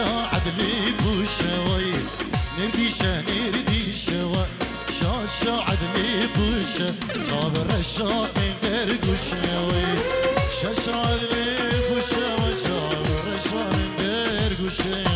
عدلي بوشوي نرديشة نرديشة شاشة عدلي بوشة صابر الشاق من درقوشوي شاشة عدلي بوشة وصابر الشاق من درقوشوي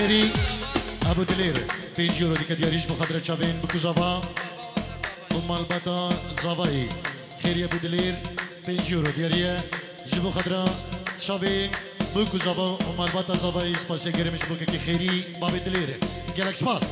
خيري ابو دلير 5 يورو ديك دياليش بخضره تشافين بكوزافا ام البطا زافاي خيري ابو دلير 5 يورو دياليا جيبو خضره تشافين بكوزافا ام البطا زافاي سباسي گرمش بوكي خيري بابي دلير جالك سباس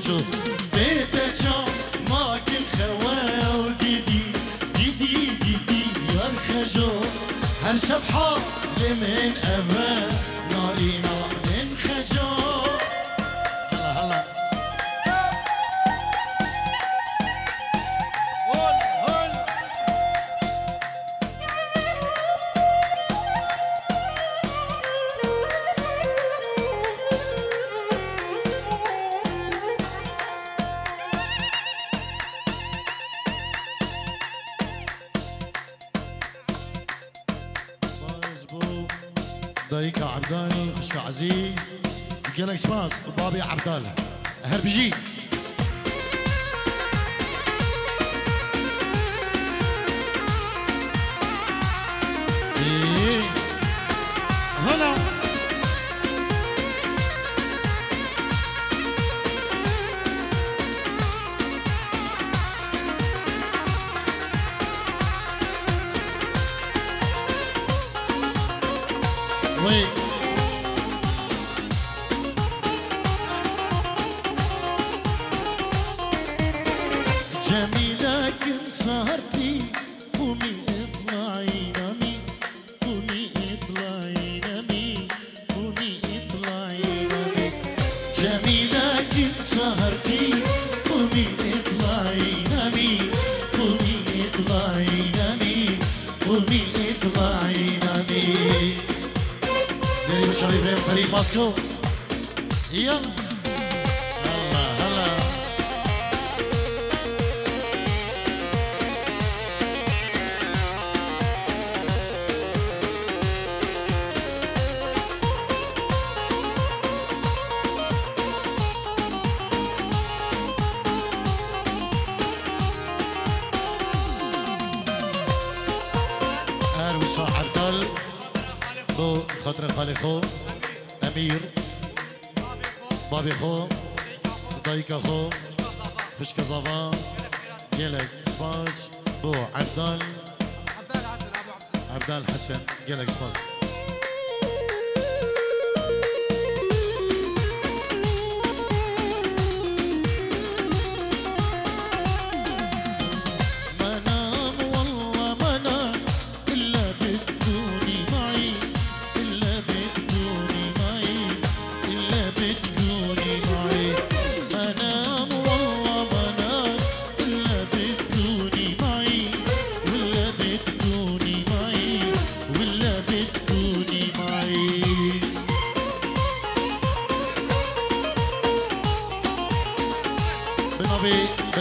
خجو بيتشا ما كن خوا وديدي ديدي ديدي يا خجو هر شب حال من أبا نارينا من خجو هلا هلا دايكا عبدالي خشو عزيز قالك سباس بابي عبدالله هربجي ايه هلا وي جميلة كنت سهرتي قومي اطلعي نامي قومي اطلعي نامي قومي اطلعي نامي جميلة كنت سهرتي قومي اطلعي نامي قومي اطلعي نامي قومي اطلعي نامي داري بشاري بريم فريق ماسكو يلا هلا هلا أروسا عبدال بو خاطر خالي خو أمير بابي خو دايكا خو خشكا زافان جيلك سباس بو عبدال حسن جيلك سباس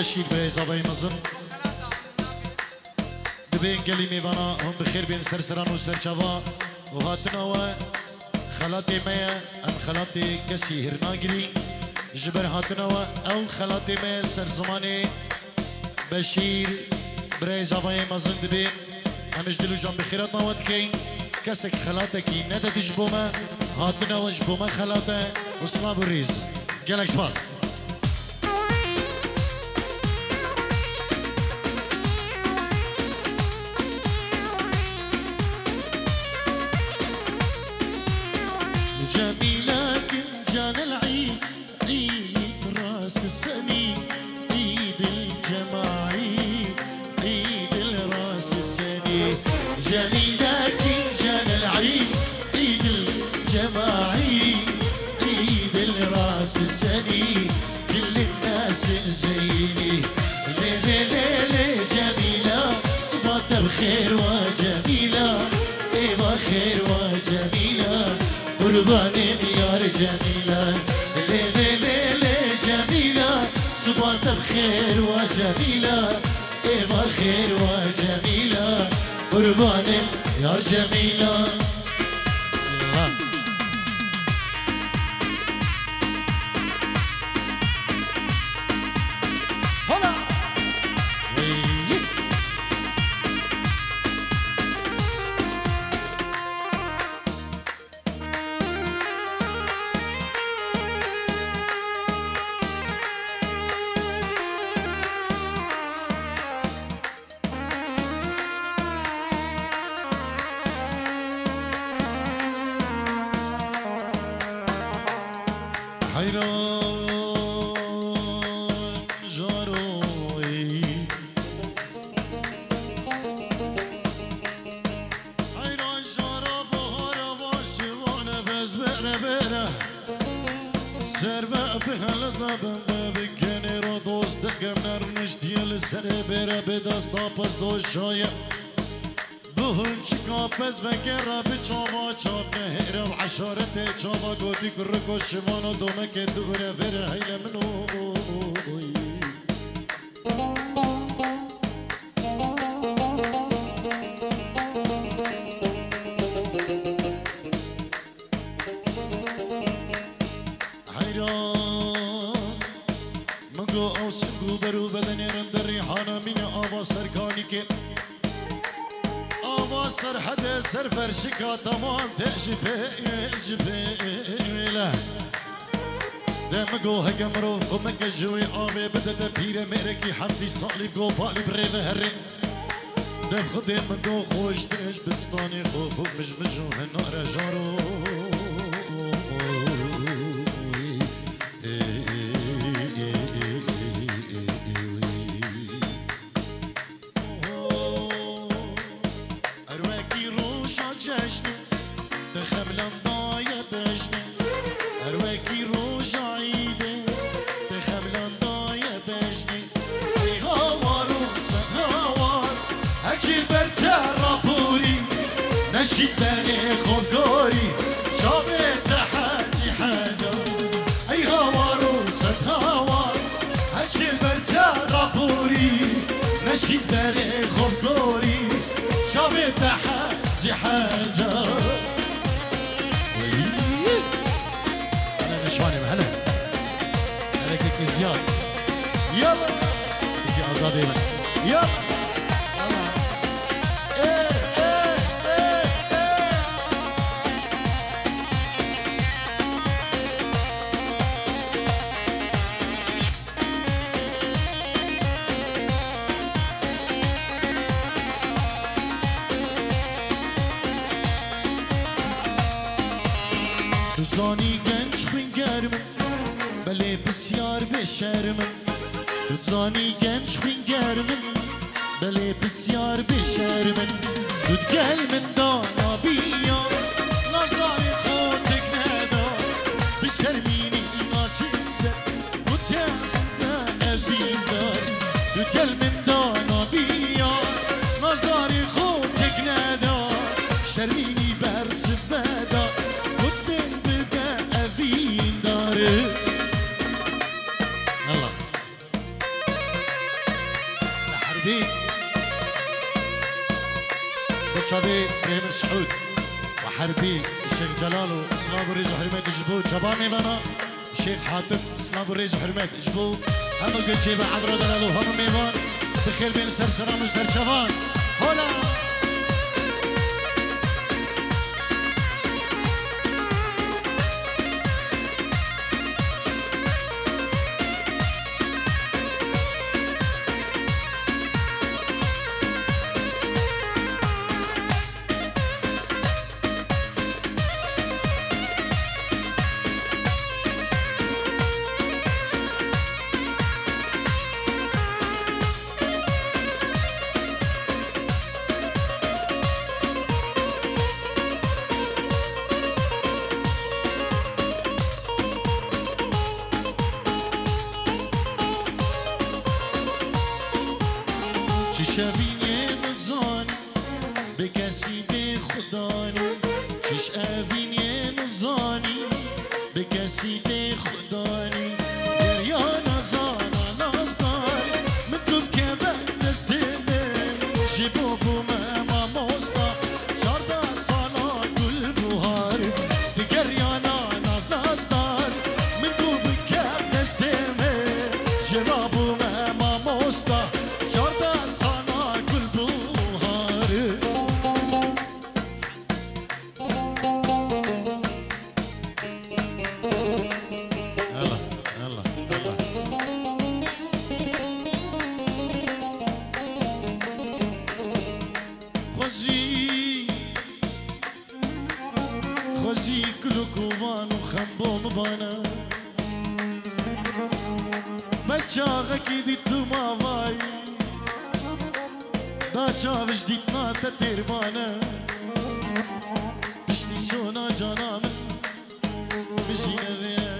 بشير بزابي مزن دبين قلي ميوانا هم بخير بين سرسران وسرچوا وهاتنا و خلاتي ميا ام خلاتي كسي هرناغري جبر هاتنا و او خلاتي ميا سر زماني بشير برزابي مزن دبين امش دلو جنب بخيراتنا ودكين كسك خلاتكي ندى تجبوما هاتنا وجبوما خلاته وصلاب الريز قالك سباس جميلة كنجان العيد عيد راس السنين عيد الجماعي عيد الراس السنين جميلة كنجان العيد عيد الجماعي عيد الراس السنين كل الناس زيني لي لي لي لي جميلة صبات بخير وجميلة ايوه خير وجميلة قربانين يا جميلة لي لي لي لي جميلة صبات بخير وجميلة ايوه خير وجميلة قربانين يا جميلة هل زبن بکنی رو دوست دکم نرنش دیل سر بره به دست پس دوشای بهون چکا پس وگره به چاوا چاپ نهره و حشارت چاوا گوتی کرکو شوانو دومک دوره وره هیل منو برو بدنی رند ریحانه من آوا سرکانی که آوا سر حد سر فرشکا تمام تجبیله دمگو هگم رو خمک جوی آبه بده ده پیره میرکی حمدی سالی گو بالی بره بهره دم خودم گو خوش دش بستانی خو خوب مجمجو هنار جارو نشید دنی خودداری شابه تحاجی حاجا ای هوارو ست هوار هشی برجا رابوری نشید دنی خودداری شابه تحاجی حاجا انا نشوانم هلا هلا كيك زياد يلا يجي عزابي يلا زانی گنج خوین گرم بله بسیار بشرم تو زانی گنج خوین گرم بله بسیار بشرم تو گل من دانا بیا نازداری خودک ندا بشرمینی ناچیزه و تنه افین دار تو گل من دانا بیا نازداری خودک ندا شرمینی برسف بدا شابي ابراهيم السعود وحربي الشيخ جلال واسلام الريز وحرمات جبو شبامي بنا الشيخ حاتم اسلام الريز وحرمات جبو هم قلت شيبه عذرو دلالو هم ميمان بخير بين سرسران وسرشفان هلا شبینه نزانی به کسی به خدانی چش اوینه نزانی به کسی به خدانی دریا نزانا نازدار مکوب که به دست من جبو بوم ماموستا 14 سالا گل بوهار دیگر یانا ناز نازدار مکوب که دست من جبو بوم ماموستا 14 سالا گل بوهار خوزی کلوکوان و خنبوم بانا بچاغه کی دی تو ماوای دا چاوش دیتنا تا تیربانه بشتی شونا جانا من بشینه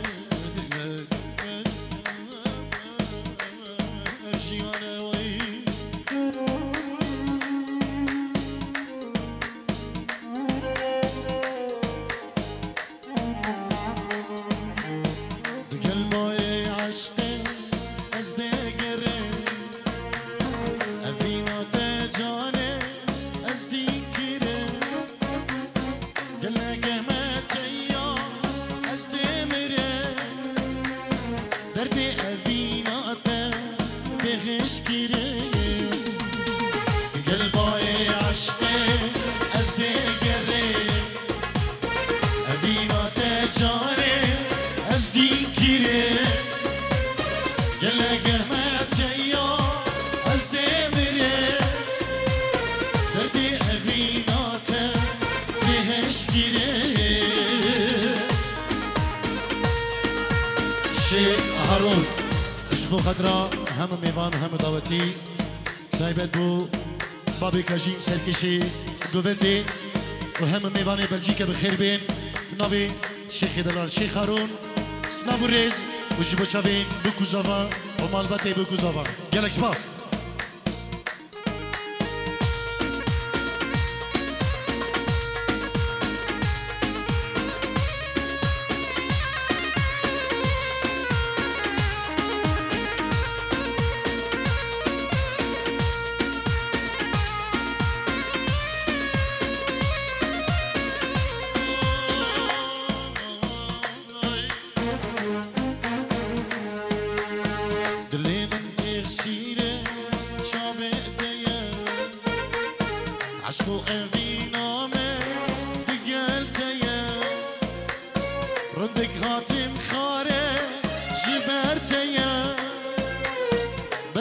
خضرا هم میوان هم دعوتی تایبت بو بابی کاجین سرکشی گوونده و هم میوان بلژیک بخیر بین ناوی شیخ دلال شیخ هارون سنابو ریز و جیبو چاوین بکوزاوا و مالباته بکوزاوا گلک سپاس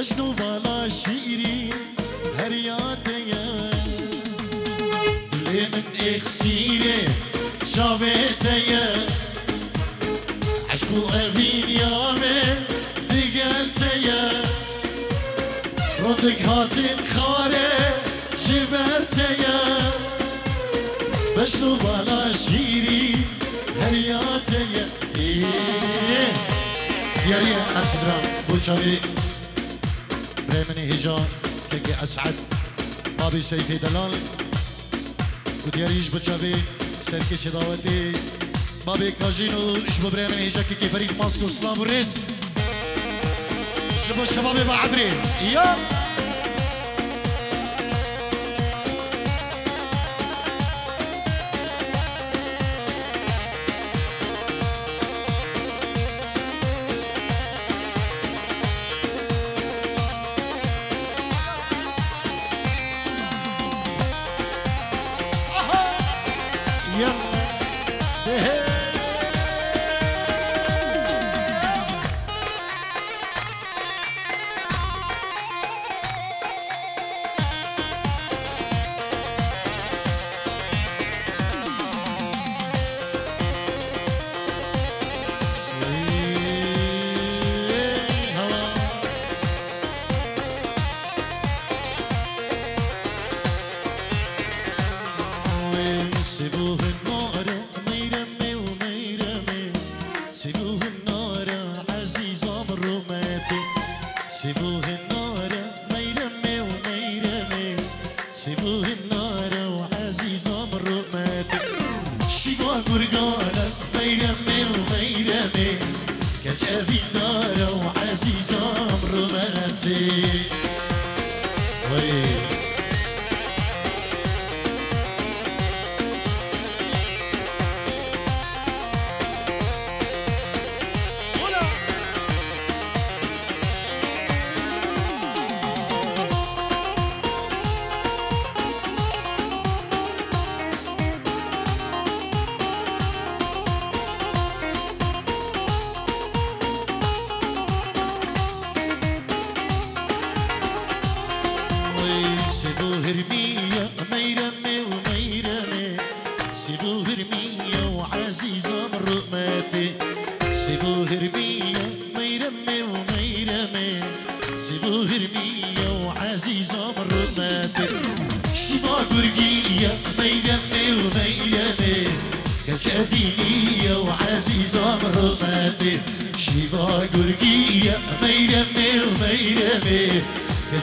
بجنو بالا شيري هرياتيا اللي من اخسيري شاويتيا عشقو افين يامي دقلتيا ردك هاتين خاري جبرتيا بجنو بالا شيري هرياتيا ياري أبسدرام بوشاري بريمني هجان كيكي أسعد بابي سيفي دلال ودياريش بوشافي سركش داوتي بابي كاجينو شبو بريمني هجان كيكي فريق ماسكو سلام وريس شبو الشباب بعدري يا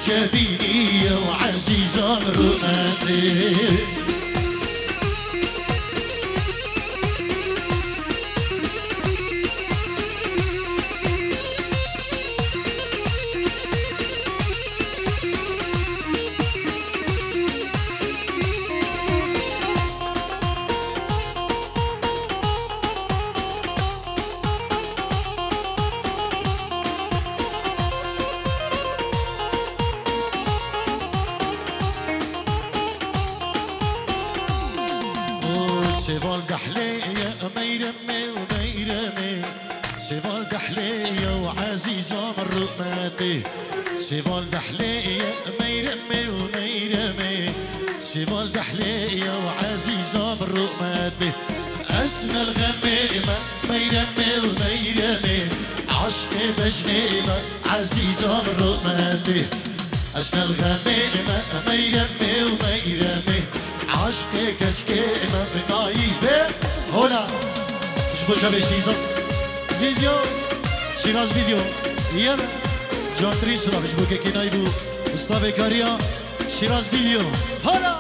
شافيني وعزيز امرؤتي سيفال دحلية ميرمي وميرمي سيفال دحلية وعزيزة بالرقمات أسنى الغميمة ميرمي وميرمي عشق بجنيمة عزيزة رمامي أشنا الغنيمة ميرمي وميرمي عشق كشكيمة نايفة هنا جبوشا بشيزة فيديو شيراز فيديو يلا جوان تريسلا بجبوكي كي نايبو مصطفى كاريا شيراز فيديو هنا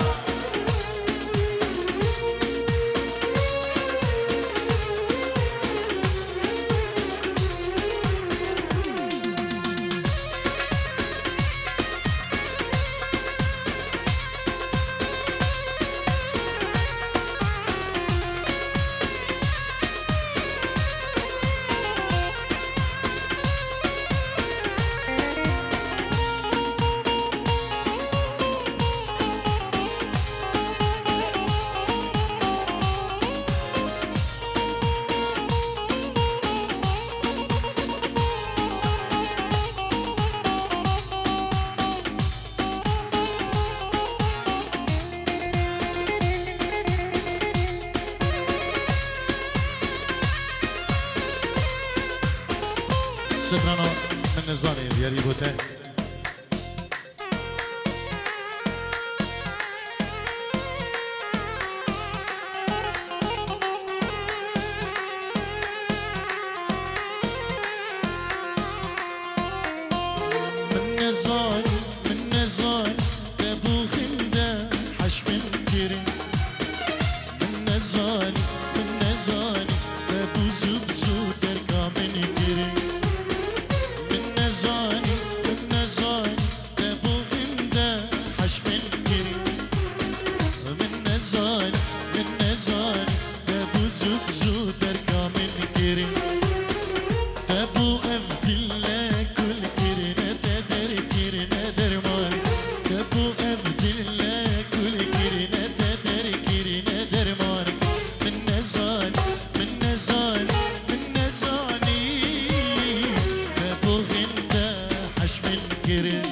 سترانا من نزاني دياري بوته من نزاني تبو خندا حش من كريم من نزاني تبو زبزو دركا من كريم من نزاني تبو خندا حش من كريم من نزاني تبو زبزو دركا من كريم تبو أفدلا كل كرنا تدر كرنا درمان تبو أفدلا كل كرنا تدر كرنا درمان من نزاني تبو غندا حش من كرم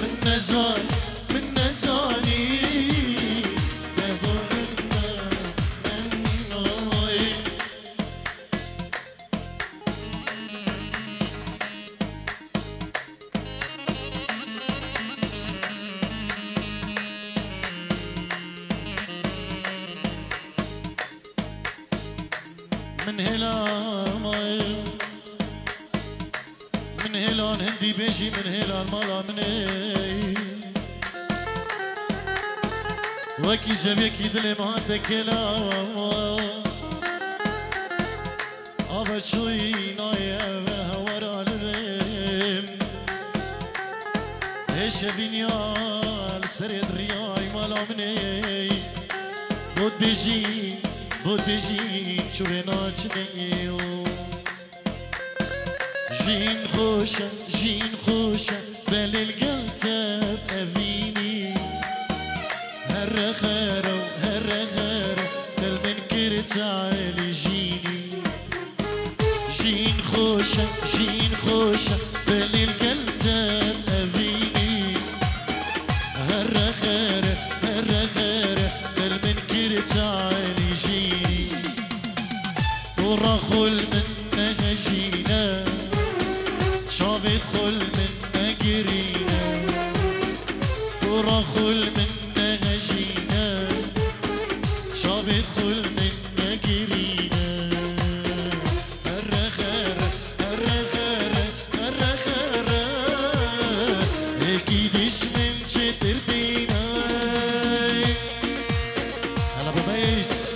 من نزاني من هلان هندي بيجي من هلان مالا مني وكي شبكي دلي ما تكلا أبا شوي نايا هورا البيم هش بنيال سرد رياي مالا مني بود بيجي شورنا چنيو جين خوشة بل القلتب أبيني هر خيرو دل من كرت عالي جيني جين خوشة بل القلتب أبيني هر خيرو دل من كرت عالي جيني ورخل من نجينا شافت خل من شابت خل من نگیرینه اكيدش من شتر بيناي هلا ابو ميس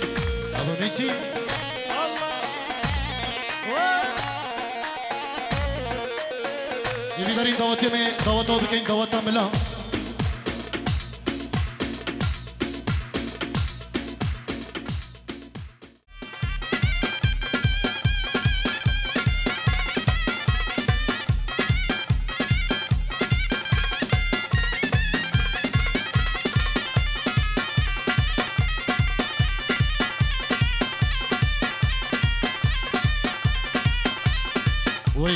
ابو ميسي الله يبي دارين دواتي مي دواتو بكين دواتا ملا وي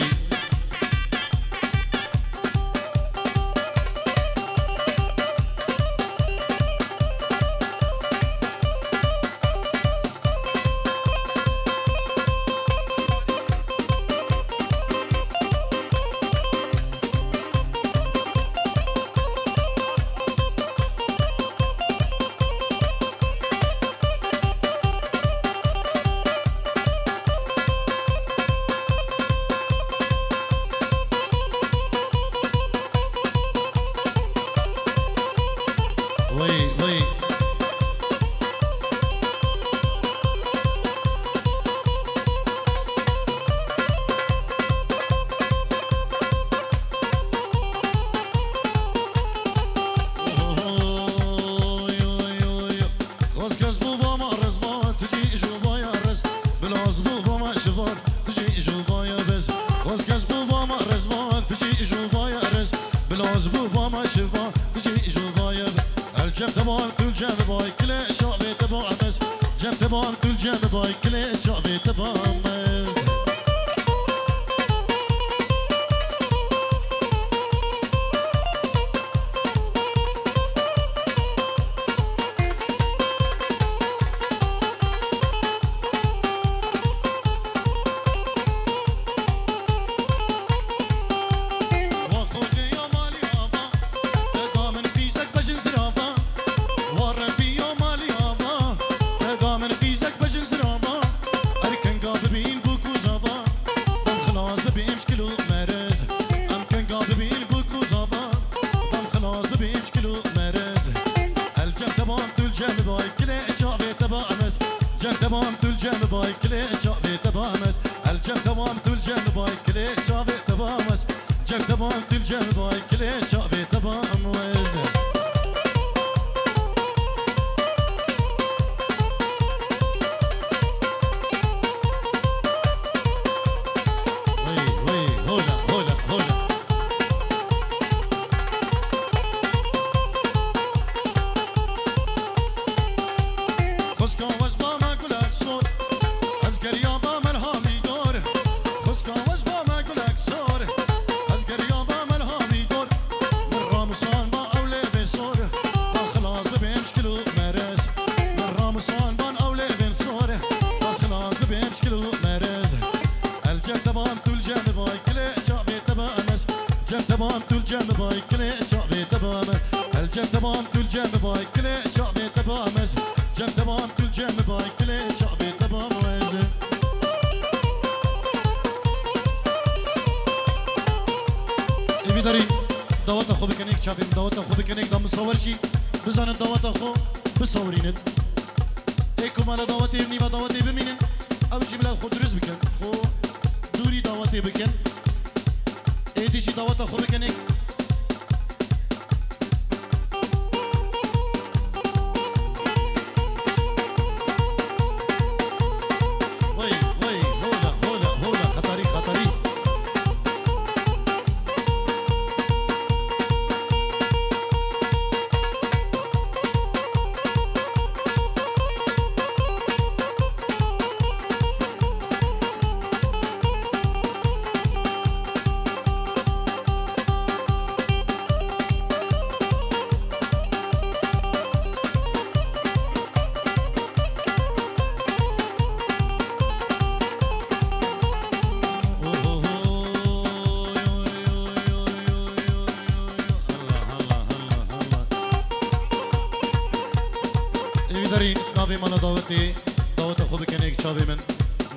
برادرین ناوی مالا دعوتی دعوت خوب کنه یک چاوی من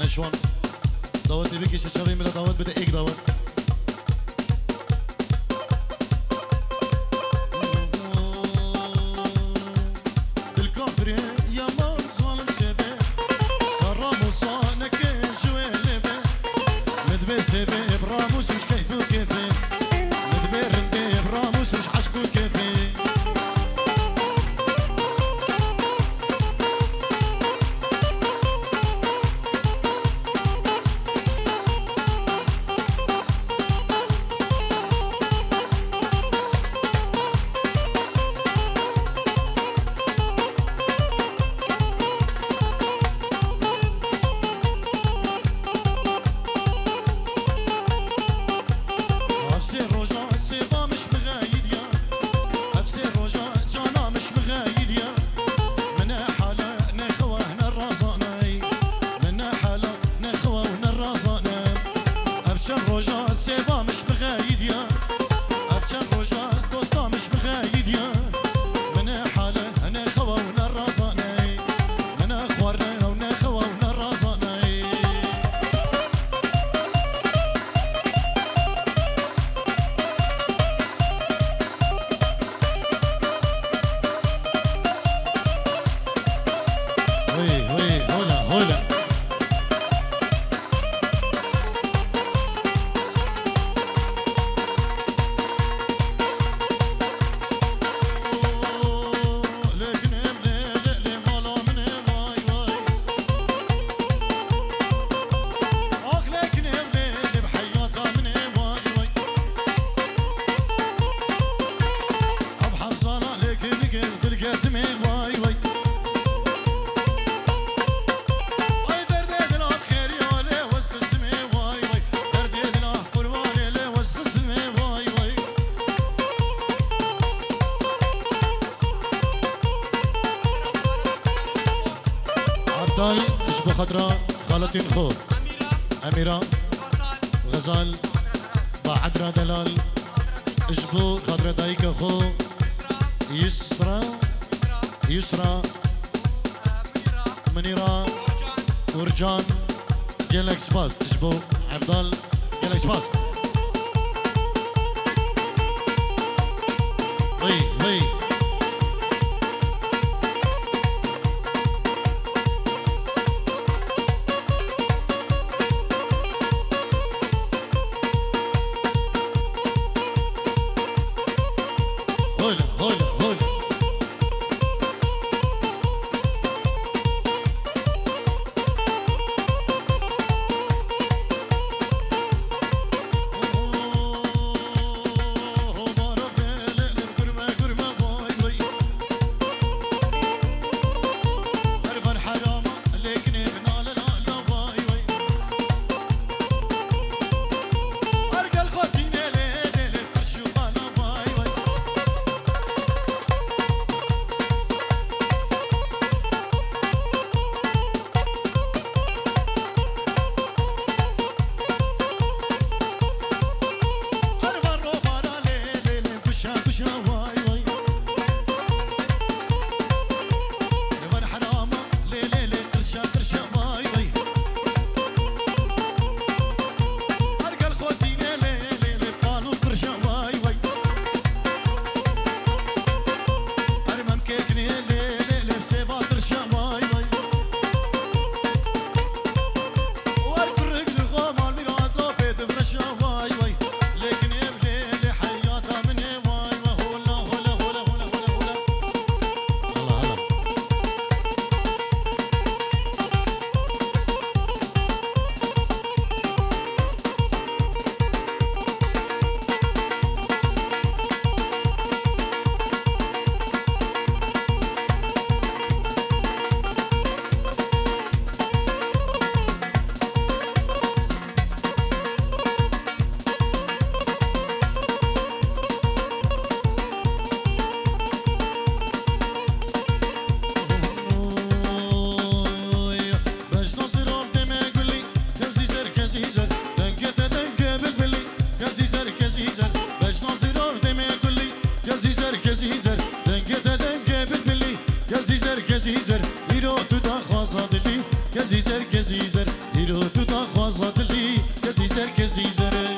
نشوان دعوتی بکشه چاوی من دعوت بده یک دعوت خضراء خالتين خو أميرة غزال بعدرا دلال اجبو خضراء دايكا خو يسرى منيرة ورجان جالكس باس اجبو عبدال جالكس باس وي هيرو تودا خوازادلي كزيزر كزيزر هيرو تودا خوازادلي كزيزر كزيزر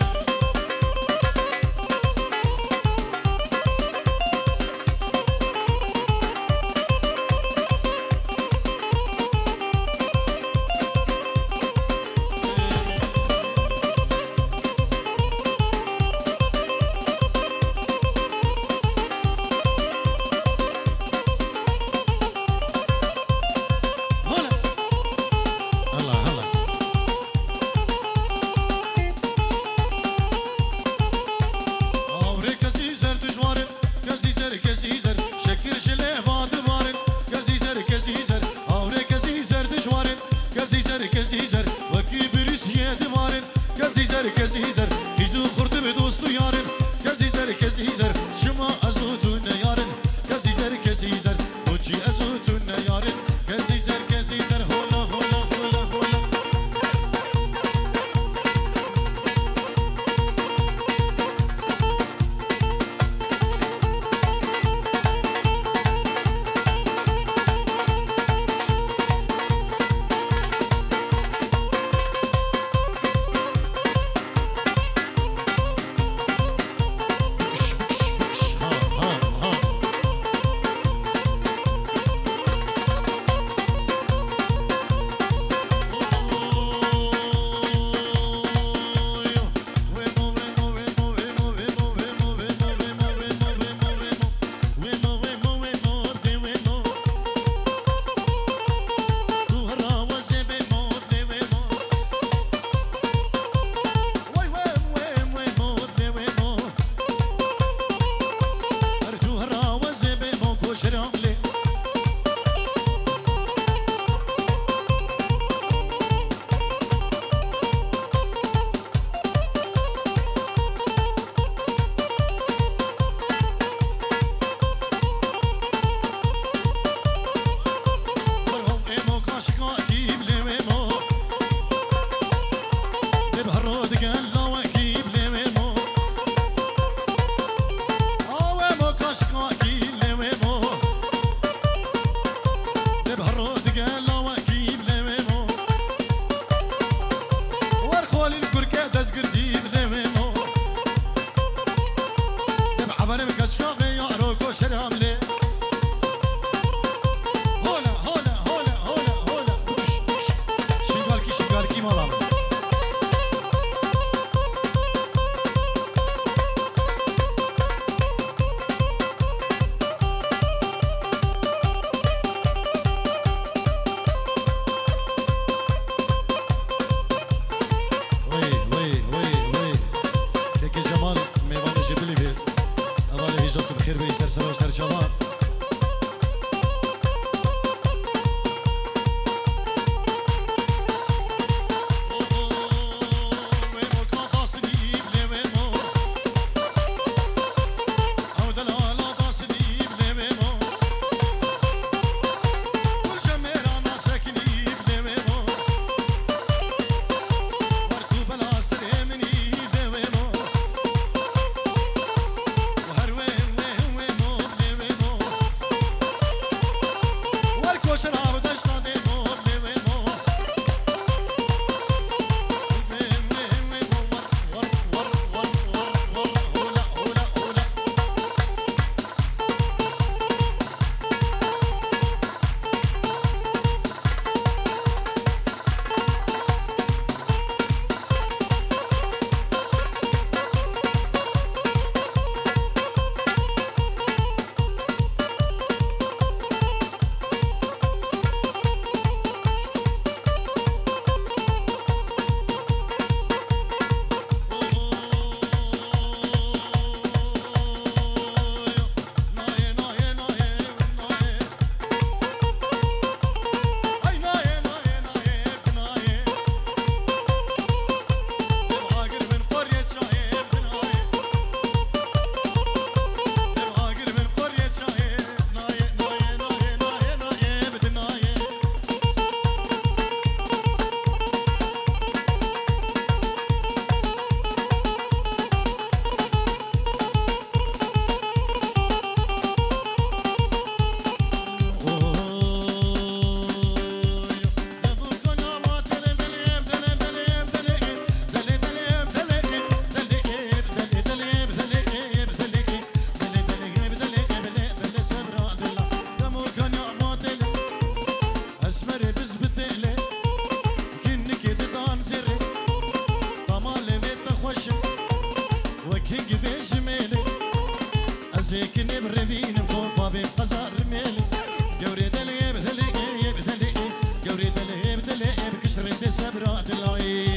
ازيكني بربين بخور بابي بقزار ميلي قوري دلي بدلي بدلي قوري دلي بدلي بكسر انت سبرا دلاي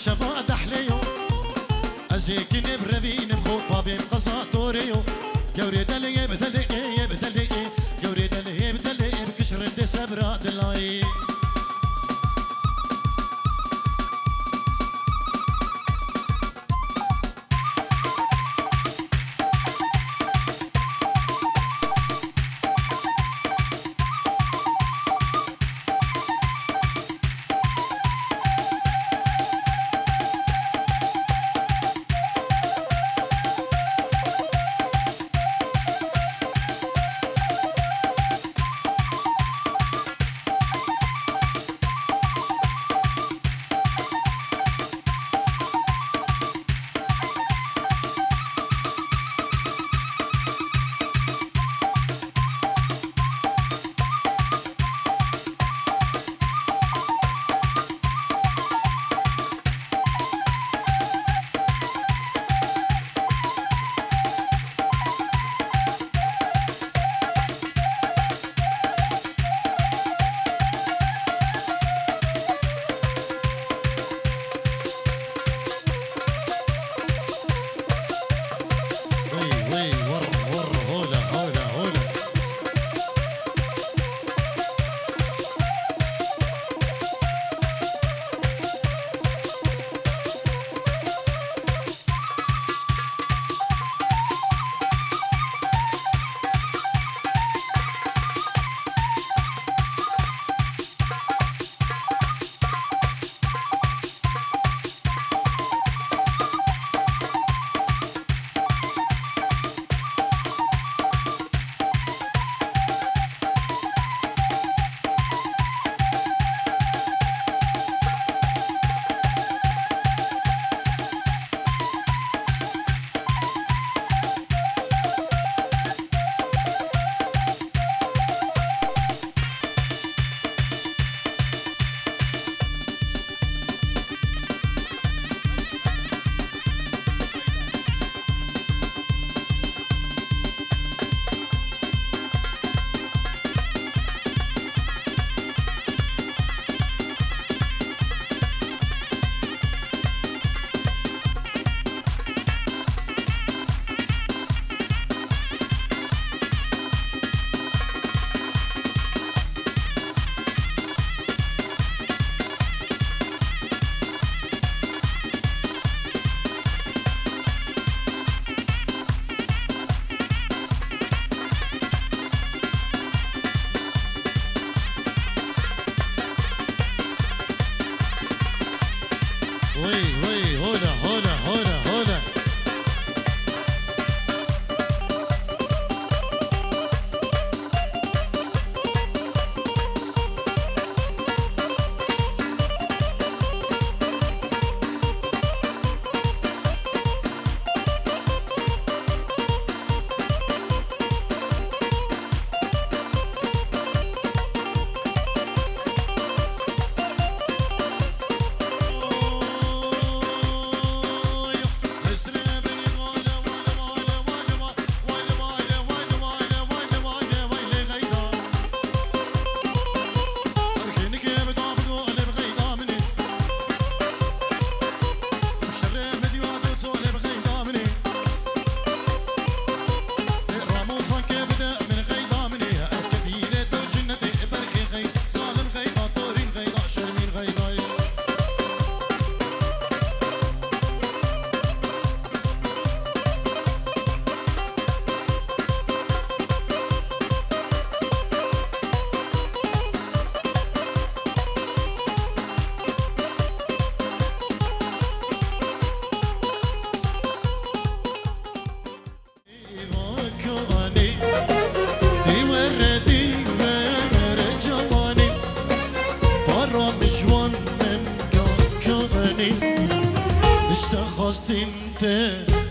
شفا دحليو ازيكني بربين بخو بابي بقصا دوريو قوري دلي بدلي بدلي قوري دلي بدلي بكشر انت سبرا دلاي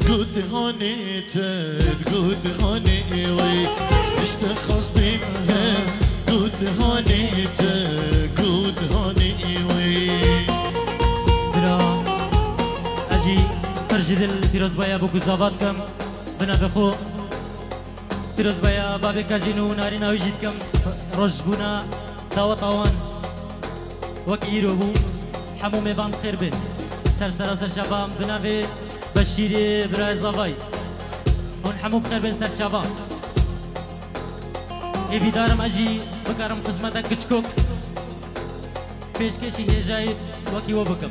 قد هانيتك قد هاني وي اشتخص بنت قد هانيتك قد هاني وي برا اجي ارجد الفيروز بايا بوكو زاباتكم بنا بخو فيروز بايا بابي كاجينو نارينا ويجيتكم رجبونا داوطاوان وكيرو بو حمو ميبان خير بن سر شباب بنا بي بشيري براي زافاي هون حمو بخير بن سر شباب ايبي دارم اجي بكرم خدمتك كچكوك پیشکشی نجایت وکی و بکم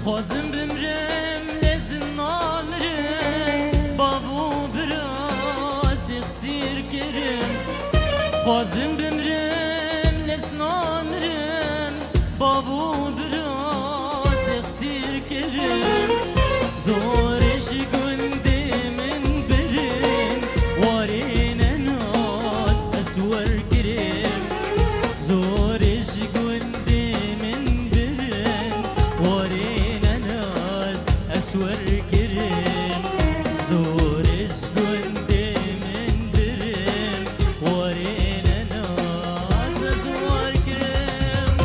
خوازم بمرم لزن آمرم بابو براز اخسیر کرم خوازم بمرم لزن آمرم بابو براز اخسیر کرم زورش گنده من برم وارین ناز اسور کرم زورش گنده من برم وارین ناز اسور کرم زورش گنده من برم وارین ناز اسور کرم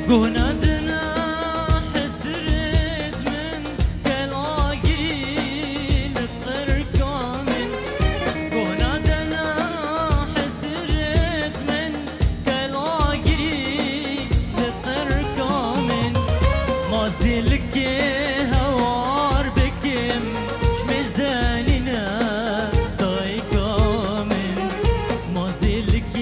گونادنا حسدرت من كلاجري للطر كامل گونادنا حسدرت من كلاجري للطر كامل ما زلك هوار بكم شمجداننا طاي كامل ما زلك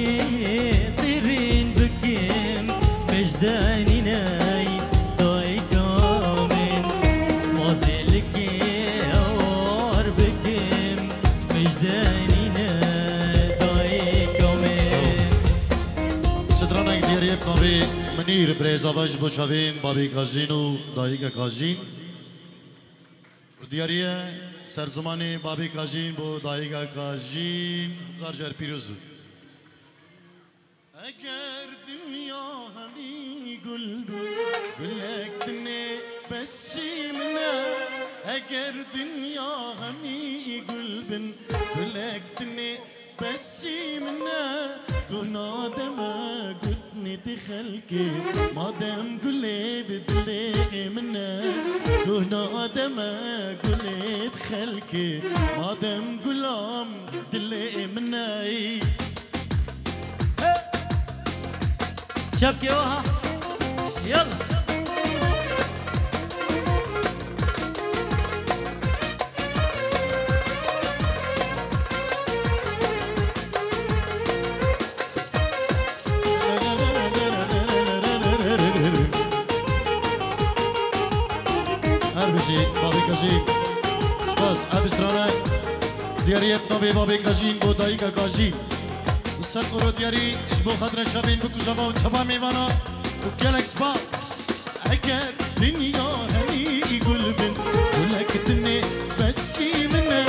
طيرين بكم مجداني ناي داي كامل مازلك اوار بكم مجداني ناي داي كامل سترانك دياريب نبي منير بريزاواج بوشاوين بابي كاجينو دايكا كاجين دياريه سرزماني بابي كاجين بو دايكا كاجين زارجر بيروزو اگر دنیا همی گل گلکتنه بسی منه اگر دنیا همی گل بن گلکتنه بسی منه گناه دمه گتنی تخلکی مادم گلی بدلی منه گناه دمه گلی تخلکی مادم گلام دلی منه شبكي وها يلا هربشي بابي كاجين سباس ابسترانا دياريب نبي بابي كاجين بو دايكا كاجين وسط قرو دياري بو خضر شابين بو كوزاوا وشبا ميوانا وكيالك سبا اگر دنيا هني قلبن ولكتني بسي منه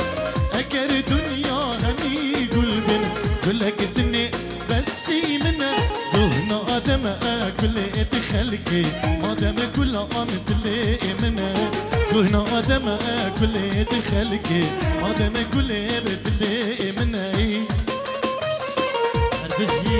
اگر دنيا هني قلبن ولكتني بسي منه هنا ادم اكل تخلكي ادم كل امت لي منه هنا ادم اكل تخلكي ادم كل بتلي منه هربشي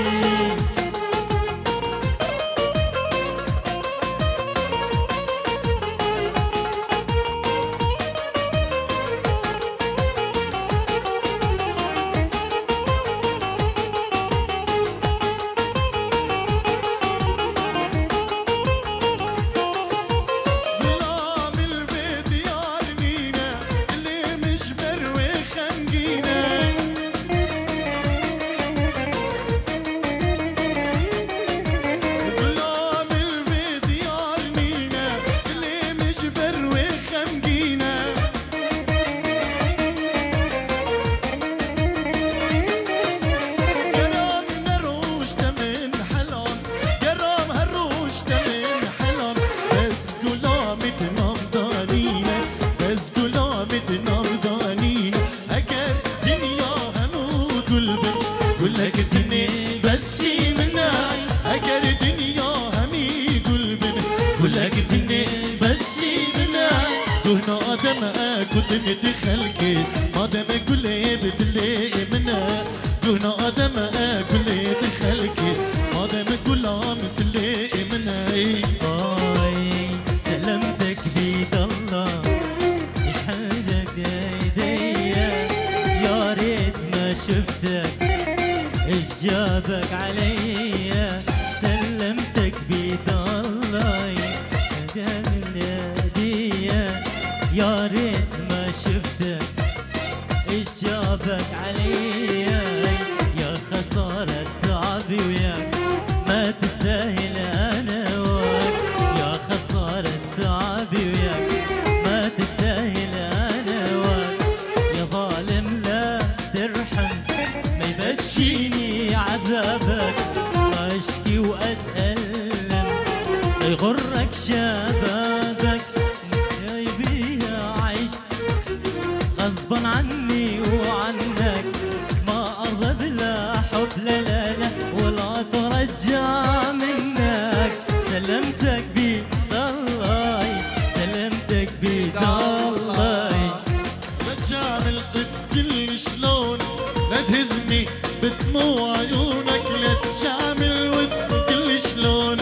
غلام البيت يا رنينة ودنيا خلقي ما دام كلي بدلي منها قونا ادم كلي خلقي ما دام كلها بدلي منها سلمتك بيد الله يشحنك ايديا يا ريت ما شفتك ايش جابك عليا سلمتك بيد الله يا ريت ما شفتك ايش جابك عليا يا خسارة تعبي وياك ما تستاهل انا وياك يا خسارة تعبي وياك ما تستاهل انا وياك يا ظالم لا ترحم ما يبكيني عذابك واشكي واتألم لا يغرك شبابك غصبا عني وعنك ما ارضى بلا حب لا لا لا ولا اترجى منك سلمتك بيد الله سلمتك بيد الله لا تعمل كل شلون لا تهزني بدموع عيونك لا تعمل كل شلون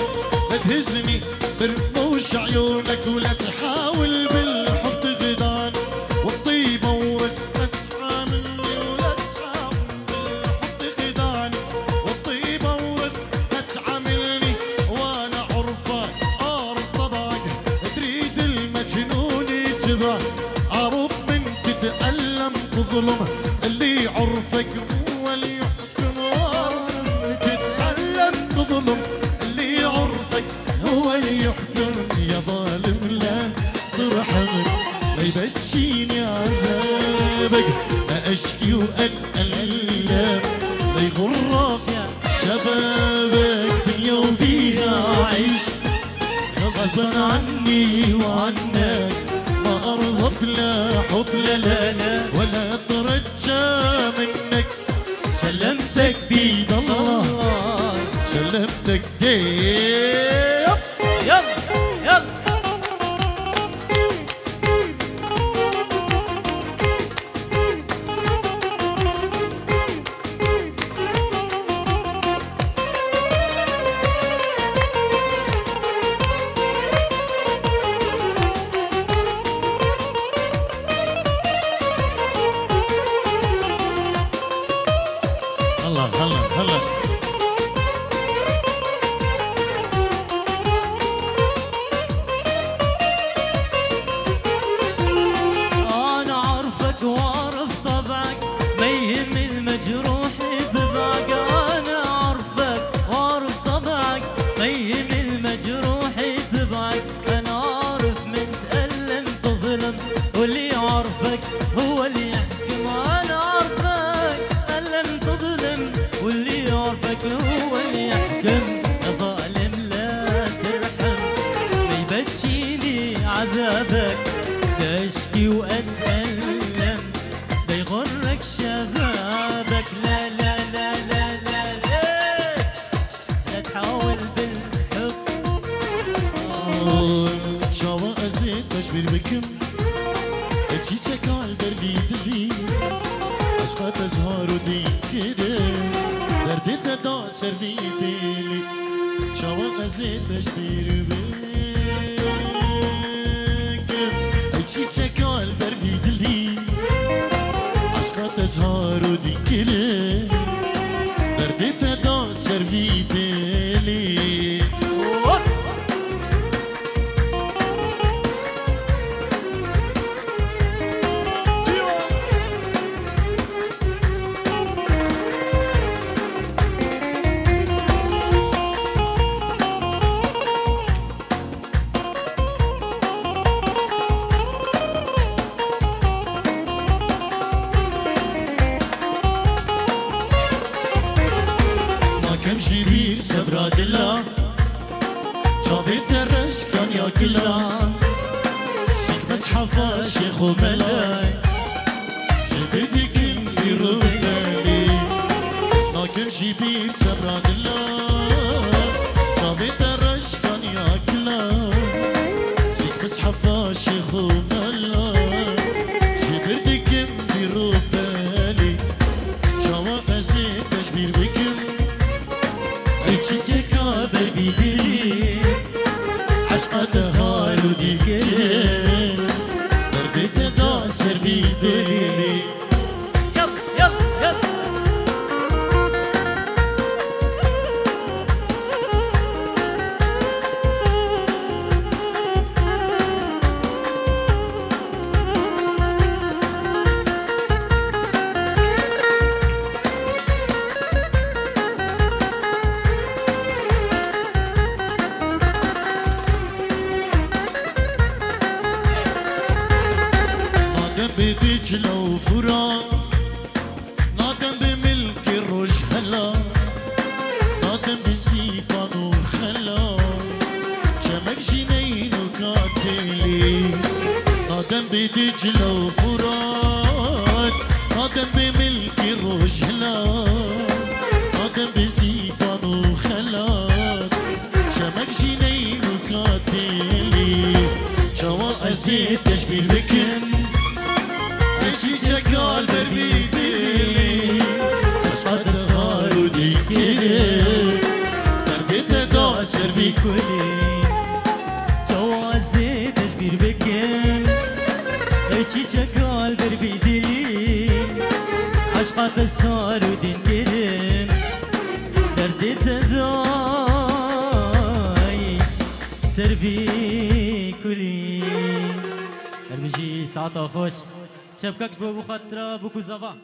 لا تهزني برموش عيونك ولا تحاول بالحب تغدان والطيبة ورد لا تعاملني ولا تحاول بالحب تغدان والطيبة ورد لا تعاملني وانا عرفك اعرف طبعك تريد المجنون يتبع عرف من تتألم تظلم اللي عرفك هو اللي يحكم تتألم تظلم اللي عرفك هو اللي يحكم يا ظالم لا ترحمك ما يبكيني عذابك لا اشكي واتألم لا يغرك شبابك دنيا وبيها عيش غصبا عني وعنك ما ارضى بلا حب لا لا لا ولا اترجى منك سلمتك بيد الله سلمتك ديب يلا يلا هلا هلا هلا أنا عارفك وأعرف طبعك ما يهم المجروح يتبعك أنا عارفك وأعرف طبعك ما يهم المجروح يتبعك أنا عارف من تألم تظلم واللي عارفك هو اللي يحكم أنا عارفك تألم تظلم واللي عارفك هو اللي يحكم يا ظالم لا ترحم ما يبكيني عذابك اشكي واتألم لا يغرك شبابك لا لا لا لا لا لا لا تحاول بالحب شاوى ازيد تشبير بكم تشيتك عالبربي دلي عشقات ازهار ودي كده دردي دا سربي ديلي شاوى ازيد تشبير بكم تشيتك عالبربي دلي عشقات ازهار ودي كده دردي دا سربي ديلي كمشي بير سبرا دلا شافيت الرش كان ياكلا سيك مسحفة شيخ وملاي جبدي كم في رودالي ما كمشي بير سبرا دلا شافيت الرش كان ياكلا سيك مسحفة شيخ وملاي فرا نادم بملك الروج هلا نادم بسيفان وخلا جمك جنين وكاتلي نادم بدجلة وفرات نادم بملك الروج هلا نادم بسيفان وخلا جمك جنين وكاتلي جوا أزيد تشبيل بكن شكال بربيدلي أشقد صغار وديكيري تربيت داسر بكلي جوازي تشبير بكن ايشي شكال بربيدلي عشقات صار ودين كرم دردي تداي سربي كلي هرمجي ساعة خوش شبكك بو خاطرة بوكو زافا